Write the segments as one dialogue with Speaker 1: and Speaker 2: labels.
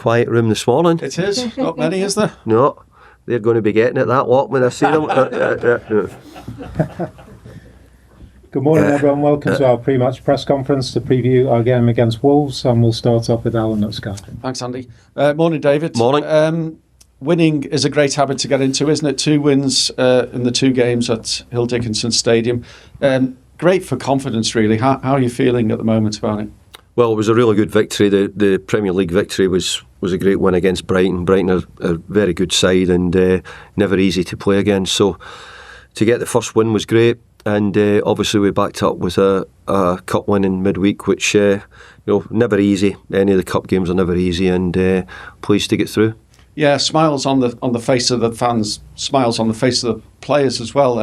Speaker 1: quiet room this morning.
Speaker 2: It is. Not many, is there?
Speaker 1: No, they're going to be getting it, that lot, when I see them.
Speaker 3: Good morning, everyone. Welcome to our pre-match press conference to preview our game against Wolves, and we'll start off with Alan at Sky.
Speaker 2: Thanks, Andy. Morning, David.
Speaker 1: Morning.
Speaker 2: Winning is a great habit to get into, isn't it? 2 wins in the 2 games at Hill Dickinson Stadium. Great for confidence, really. How are you feeling at the moment about it?
Speaker 1: Well, it was a really good victory. The Premier League victory was a great win against Brighton. Brighton are a very good side and never easy to play against. So to get the first win was great. And obviously we backed up with a cup win in midweek, which never easy. Any of the cup games are never easy, and pleased to get through. Yeah,
Speaker 2: smiles on the face of the fans, smiles on the face of the players as well.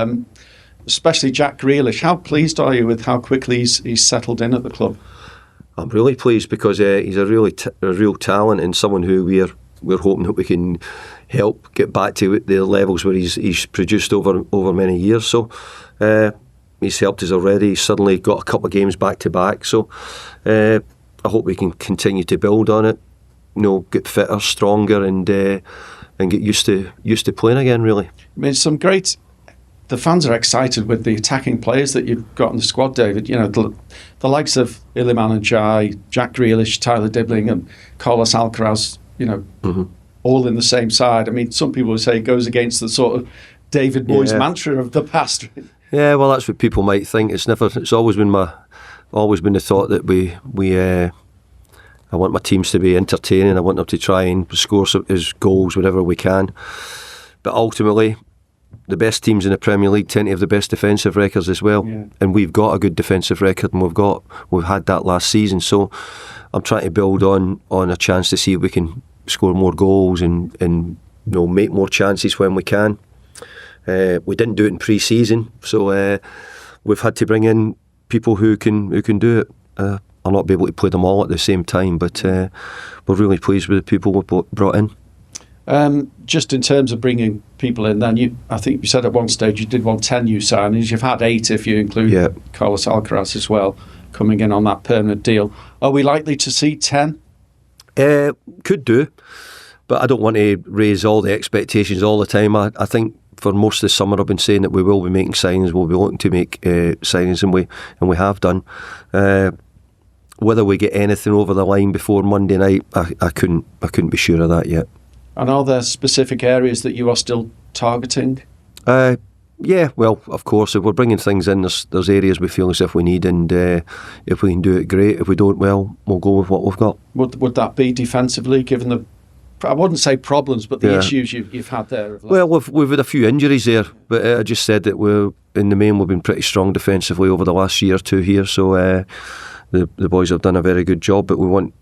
Speaker 2: Especially Jack Grealish. How pleased are you with how quickly he's settled in at the club?
Speaker 1: I'm really pleased because he's a real talent and someone who we're hoping that we can help get back to the levels where he's produced over many years. So he's helped us already. He's suddenly got a couple of games back to back. So I hope we can continue to build on it. Get fitter, stronger, and get used to playing again. Really,
Speaker 2: I mean, the fans are excited with the attacking players that you've got in the squad, David. The likes of Iliman Ndiaye, Jack Grealish, Tyler Dibling, and Carlos Alcaraz. All in the same side. I mean, some people would say it goes against the sort of David Moyes mantra of the past.
Speaker 1: Yeah, well, that's what people might think. It's always been the thought that I want my teams to be entertaining. I want them to try and score as goals whenever we can. But ultimately, the best teams in the Premier League tend to have the best defensive records as well. Yeah. And we've got a good defensive record, and we've had that last season. So I'm trying to build on a chance to see if we can score more goals and make more chances when we can. We didn't do it in pre-season, so we've had to bring in people who can do it. I'll not be able to play them all at the same time, but we're really pleased with the people we've brought in.
Speaker 2: Just in terms of bringing people in, then I think you said at one stage you did want 10 new signings. You've had 8 if you include Carlos Alcaraz as well, coming in on that permanent deal. Are we likely to see 10?
Speaker 1: Could do, but I don't want to raise all the expectations all the time. I think for most of the summer I've been saying that we will be making signings, we'll be looking to make signings, and we have done. Whether we get anything over the line before Monday night, I couldn't be sure of that yet.
Speaker 2: And are there specific areas that you are still targeting?
Speaker 1: Yeah, well, of course, if we're bringing things in, there's areas we feel as if we need, and if we can do it, great. If we don't, well, we'll go with what we've got.
Speaker 2: Would that be defensively, given the, I wouldn't say problems, but the issues you've had there?
Speaker 1: Well, we've had a few injuries there, but I just said that in the main we've been pretty strong defensively over the last year or two here, so the boys have done a very good job, but we want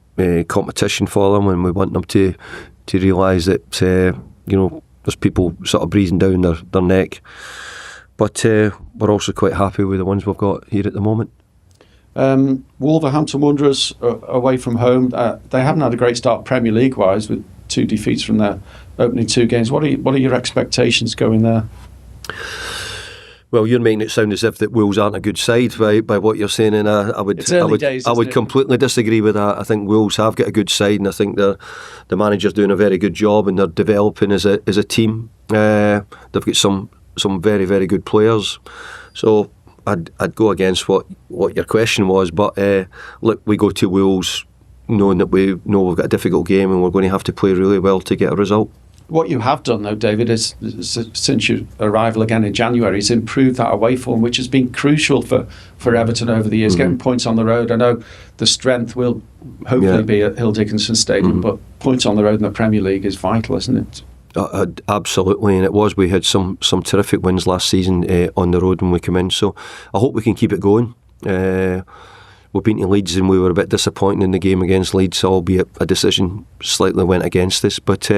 Speaker 1: competition for them, and we want them to realise that there's people sort of breathing down their neck. But we're also quite happy with the ones we've got here at the moment.
Speaker 2: Wolverhampton Wanderers away from home. They haven't had a great start Premier League wise, with 2 defeats from their opening 2 games. What are your expectations going there?
Speaker 1: Well, you're making it sound as if that Wolves aren't a good side by what you're saying, and I would completely disagree with that. I think Wolves have got a good side, and I think the manager's doing a very good job, and they're developing as a team. They've got some very, very good players. So I'd go against what your question was, but look, we go to Wolves knowing that we know we've got a difficult game, and we're going to have to play really well to get a result.
Speaker 2: What you have done, though, David, is since your arrival again in January, is improved that away form, which has been crucial for Everton over the years, getting points on the road. I know the strength will hopefully be at Hill Dickinson Stadium, but points on the road in the Premier League is vital, isn't it?
Speaker 1: Absolutely, and it was. We had some terrific wins last season on the road when we came in, so I hope we can keep it going. We've been to Leeds and we were a bit disappointed in the game against Leeds, albeit a decision slightly went against us, but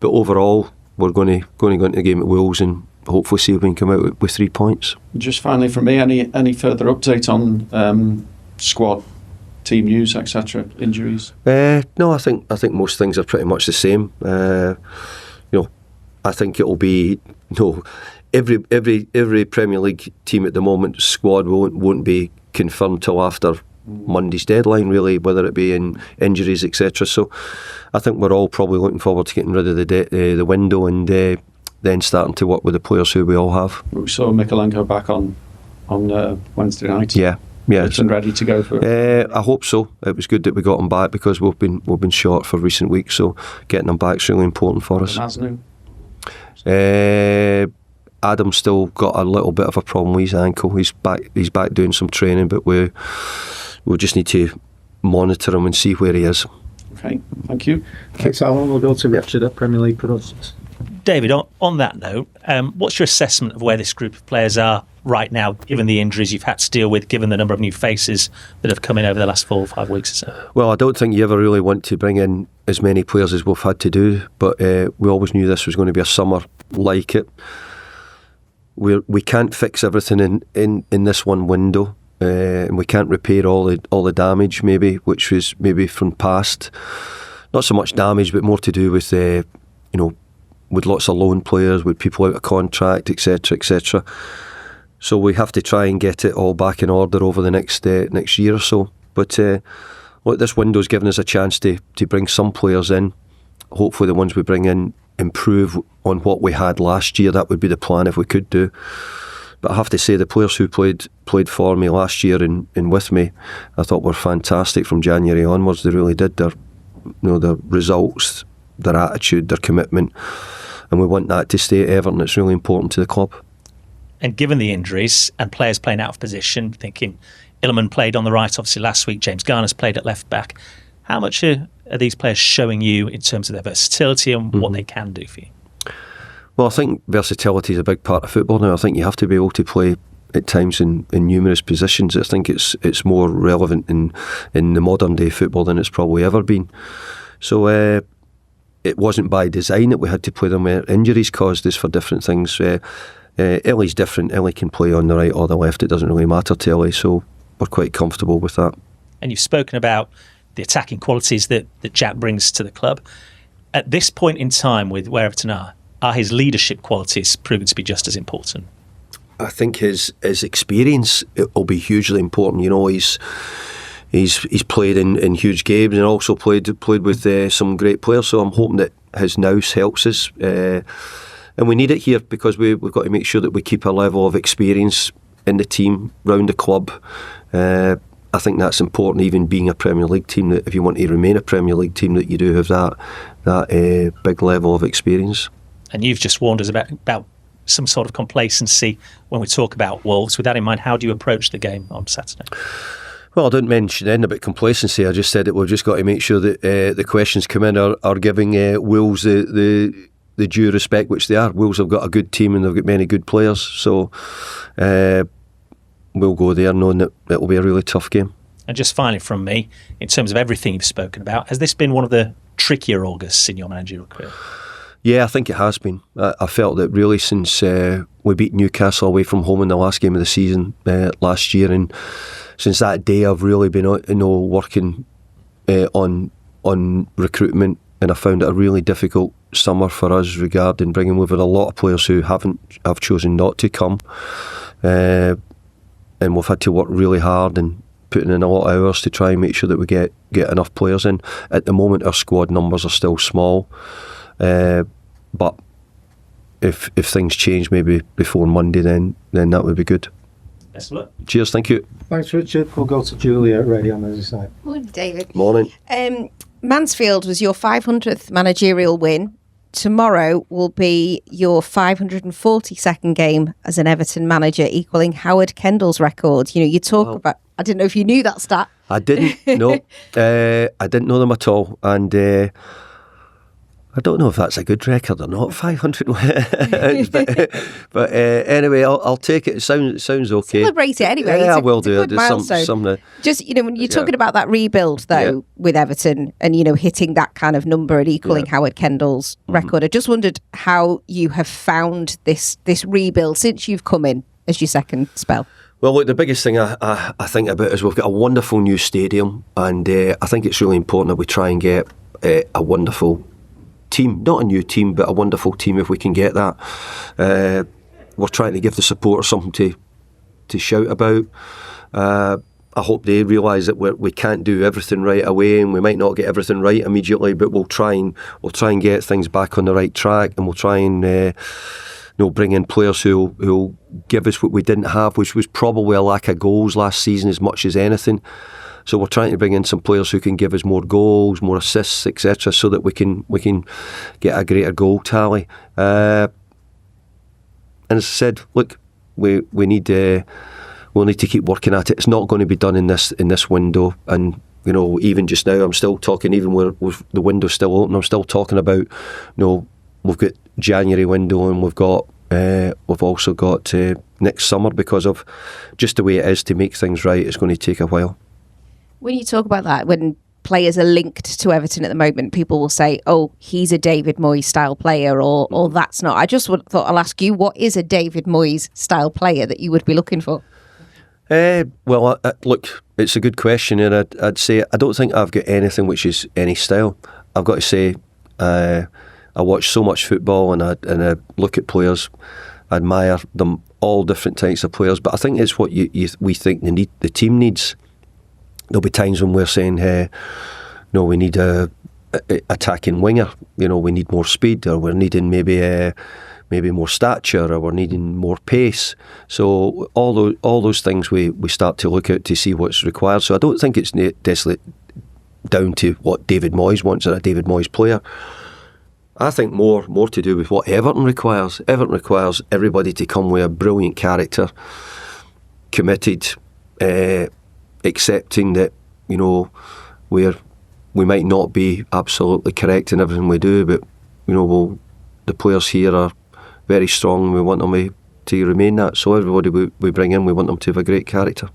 Speaker 1: overall we're going to go into the game at Wolves and hopefully see if we can come out with 3 points.
Speaker 2: Just finally from me, any further update on squad, team news, etc., injuries?
Speaker 1: No, I think most things are pretty much the same. I think it'll be every Premier League team at the moment squad won't be confirmed till after Monday's deadline, really, whether it be in injuries, etc. So I think we're all probably looking forward to getting rid of the window and then starting to work with the players who we all have.
Speaker 2: We saw Mikalenko back on Wednesday night.
Speaker 1: Yeah,
Speaker 2: it's ready to go for it.
Speaker 1: I hope so. It was good that we got him back because we've been short for recent weeks. So getting him back is really important for us. Adam's still got a little bit of a problem with his ankle. He's back doing some training, but we'll just need to monitor him and see where he is.
Speaker 2: Okay, thank you.
Speaker 3: Thanks, Alan. We'll go to Richard at Premier League Productions.
Speaker 4: David, on that note, what's your assessment of where this group of players are right now, given the injuries you've had to deal with, given the number of new faces that have come in over the last 4 or 5 weeks or so?
Speaker 1: Well, I don't think you ever really want to bring in as many players as we've had to do, but we always knew this was going to be a summer like it. We can't fix everything in this one window, and we can't repair all the damage which was maybe from past. Not so much damage, but more to do with with lots of loan players, with people out of contract, etc., etc. So we have to try and get it all back in order over the next year or so. But this window's given us a chance to bring some players in. Hopefully the ones we bring in improve on what we had last year. That would be the plan if we could do. But I have to say the players who played for me last year and with me, I thought were fantastic from January onwards. They really did. Their results, their attitude, their commitment, and we want that to stay at Everton. It's really important to the club.
Speaker 4: And given the injuries and players playing out of position, thinking Illiman played on the right obviously last week, James Garner's played at left back, how much are these players showing you in terms of their versatility and what they can do for you?
Speaker 1: Well, I think versatility is a big part of football now. I think you have to be able to play at times in numerous positions. I think it's more relevant in the modern day football than it's probably ever been. So it wasn't by design that we had to play them where injuries caused us for different things. Ellie's different. Ellie can play on the right or the left. It doesn't really matter to Ellie, so we're quite comfortable with that.
Speaker 4: And you've spoken about the attacking qualities that Jack brings to the club. At this point in time with where Everton are his leadership qualities proven to be just as important?
Speaker 1: I think his experience will be hugely important. He's played in huge games and also played with some great players. So I'm hoping that his nous helps us, and we need it here because we've got to make sure that we keep a level of experience in the team round the club. I think that's important, even being a Premier League team. That if you want to remain a Premier League team, that you do have that big level of experience.
Speaker 4: And you've just warned us about some sort of complacency when we talk about Wolves. With that in mind, how do you approach the game on Saturday?
Speaker 1: Well, I didn't mention anything about complacency. I just said that we've just got to make sure that the questions come in are giving Wolves the due respect which they are. Wolves have got a good team and they've got many good players. So we'll go there knowing that it will be a really tough game.
Speaker 4: And just finally from me, in terms of everything you've spoken about, has this been one of the trickier Augusts in your managerial career?
Speaker 1: Yeah, I think it has been. I felt that really since we beat Newcastle away from home in the last game of the season last year, and since that day I've really been working on recruitment, and I found it a really difficult summer for us regarding bringing over a lot of players who have chosen not to come, and we've had to work really hard and putting in a lot of hours to try and make sure that we get enough players in. At the moment our squad numbers are still small, but if things change maybe before Monday, then that would be good.
Speaker 4: Best of luck.
Speaker 1: Cheers, thank you.
Speaker 3: Thanks, Richard. We'll go to Julia at Radio on the other side.
Speaker 5: Morning, David.
Speaker 1: Morning.
Speaker 5: Mansfield was your 500th managerial win. Tomorrow will be your 542nd game as an Everton manager, equaling Howard Kendall's record. You talk about... I didn't know if you knew that stat.
Speaker 1: I didn't, no. I didn't know them at all. And I don't know if that's a good record or not, 500 wins. but anyway, I'll take it. It sounds okay.
Speaker 5: Celebrate it anyway.
Speaker 1: Yeah, I will do it.
Speaker 5: There's some just, when you're talking about that rebuild, though, with Everton and, hitting that kind of number and equaling Howard Kendall's record, I just wondered how you have found this rebuild since you've come in as your second spell.
Speaker 1: Well, look, the biggest thing I think about is we've got a wonderful new stadium, and I think it's really important that we try and get a wonderful team, not a new team, but a wonderful team if we can get that. We're trying to give the supporters something to shout about. I I hope they realise that we can't do everything right away, and we might not get everything right immediately, but we'll try and get things back on the right track, and we'll try and bring in players who'll give us what we didn't have, which was probably a lack of goals last season as much as anything. So we're trying to bring in some players who can give us more goals, more assists, etc., so that we can get a greater goal tally. And as I said, look, we'll need to keep working at it. It's not going to be done in this window. And even just now, I'm still talking. Even with the window still open, I'm still talking about. We've got January window, and we've also got next summer, because of just the way it is to make things right. It's going to take a while.
Speaker 5: When you talk about that, when players are linked to Everton at the moment, people will say, "Oh, he's a David Moyes style player," or "That's not." I just thought I'll ask you, what is a David Moyes style player that you would be looking for?
Speaker 1: Well, look, it's a good question, and I'd say I don't think I've got anything which is any style. I've got to say, I watch so much football, and I look at players, I admire them, all different types of players. But I think it's what we think the team needs. There'll be times when we're saying, we need a attacking winger. We need more speed, or we're needing maybe more stature, or we're needing more pace. So all those things we start to look at to see what's required. So I don't think it's necessarily down to what David Moyes wants, or a David Moyes player. I think more to do with what Everton requires. Everton requires everybody to come with a brilliant character, committed, accepting that we might not be absolutely correct in everything we do, but the players here are very strong. We want them to remain that. So everybody we bring in, we want them to have a great character.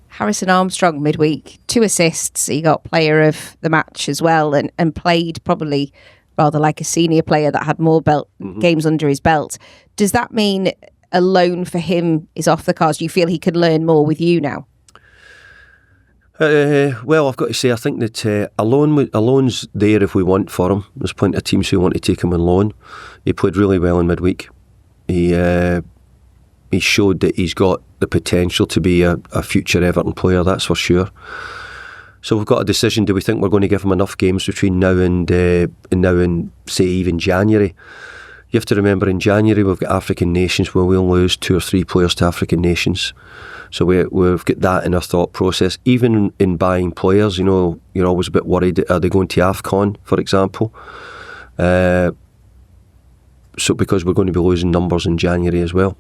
Speaker 5: Harrison Armstrong midweek, 2 assists. He got player of the match as well, and played probably rather like a senior player that had more games under his belt. Does that mean a loan for him is off the cards? Do you feel he can learn more with you now?
Speaker 1: Well, I've got to say, I think that a loan's there if we want for him. There's plenty of teams who want to take him on loan. He played really well in midweek. He showed that he's got the potential to be a future Everton player, that's for sure. So we've got a decision. Do we think we're going to give him enough games between now and say even January? You have to remember, in January we've got African nations where we'll lose 2 or 3 players to African nations. So we've got that in our thought process. Even in buying players, you're always a bit worried. Are they going to AFCON, for example? So because we're going to be losing numbers in January as well.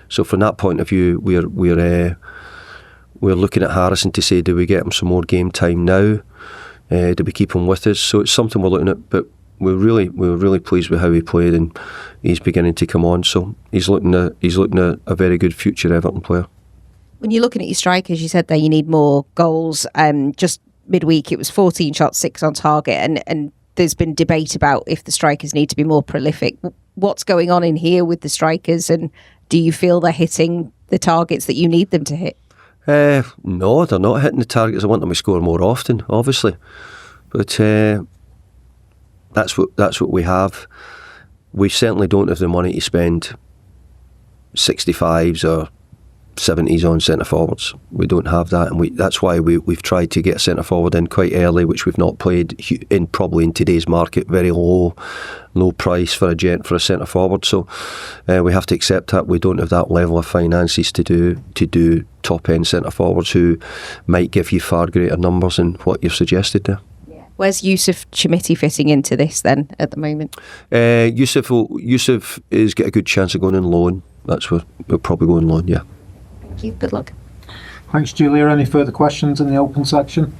Speaker 1: So from that point of view, we're looking at Harrison to say, do we get him some more game time now? Do we keep him with us? So it's something we're looking at, but we were really pleased with how he played, and he's beginning to come on. So he's looking at a very good future Everton player.
Speaker 5: When you're looking at your strikers, you said there you need more goals. Just midweek, it was 14 shots, 6 on target, and there's been debate about if the strikers need to be more prolific. What's going on in here with the strikers, and do you feel they're hitting the targets that you need them to hit?
Speaker 1: No, they're not hitting the targets. I want them to score more often, obviously, but that's what we have. We certainly don't have the money to spend 65s or 70s on centre forwards. We don't have that, and that's why we've tried to get a centre forward in quite early, which we've not played probably in today's market. Very low price for a centre forward. So we have to accept that we don't have that level of finances to do top end centre forwards who might give you far greater numbers than what you've suggested there.
Speaker 5: Where's Yusuf Chimiti fitting into this then at the moment?
Speaker 1: Yusuf is got a good chance of going on loan. That's where we'll probably go on loan, yeah.
Speaker 5: Thank you. Good luck.
Speaker 3: Thanks, Julia. Any further questions in the open section?